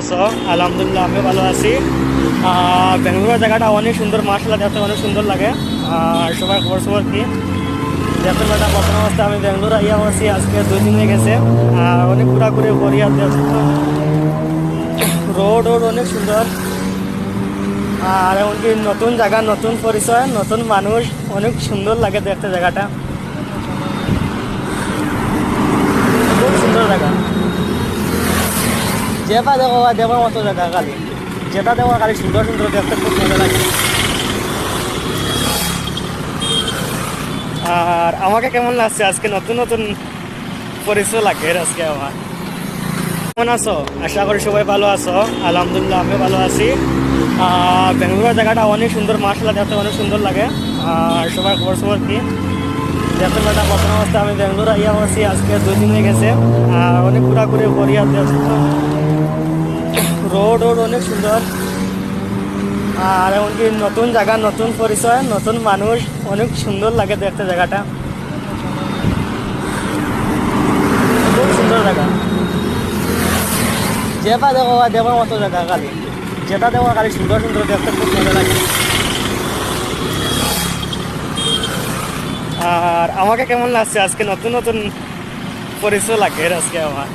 আছো? আলহামদুলিল্লাহ আমিও ভালো আছি। বেঙ্গালুরু জায়গাটা অনেক সুন্দর, মার্শাল্লাহ দেখতে অনেক সুন্দর লাগে। আর সবার খবর সবর কি দেখতে পাটা প্রথম অবস্থা আমি বেঙ্গালুরু আইয়া আছি আজকে 2 দিন হয়ে গেছে। আর অনেক ঘোরাঘুরি করি, আর রোড অনেক সুন্দর। আর এমনকি নতুন জায়গা, নতুন পরিচয়, নতুন মানুষ, অনেক সুন্দর লাগে দেখতে জায়গাটা, খুব সুন্দর জায়গা। যেটা দেওয়ার মতো জায়গা, খালি যেটা দেওয়া খালি সুন্দর সুন্দর দেখতে খুব মজা লাগে। আর আমাকে কেমন লাগছে আজকে, নতুন নতুন পরিচয় লাগে আজকে আমার। কেমন আছো? আশা করি সবাই ভালো আছো। আলহামদুলিল্লাহ আমিও ভালো আছি। বেঙ্গালুরু জায়গাটা অনেক সুন্দর, মার্শাল্লাহ দেখতে অনেক সুন্দর লাগে। আর সবার খবর সবর কি দেখতে পাটা প্রথম অবস্থা আমি বেঙ্গালুরু আইয়া আছি আজকে 2 দিন হয়ে গেছে। আর অনেক ঘোরাঘুরি করি, আর রোড অনেক সুন্দর। আর এমনকি নতুন জায়গা, নতুন পরিচয়, নতুন মানুষ, অনেক সুন্দর লাগে দেখতে জায়গাটা, খুব সুন্দর জায়গা। যেটা দেওয়ার মতো জায়গা, খালি যেটা দেওয়া খালি সুন্দর সুন্দর দেখতে খুব মজা লাগে। আর আমাকে কেমন লাগছে আজকে, নতুন নতুন পরিচয় লাগে আজকে আমার।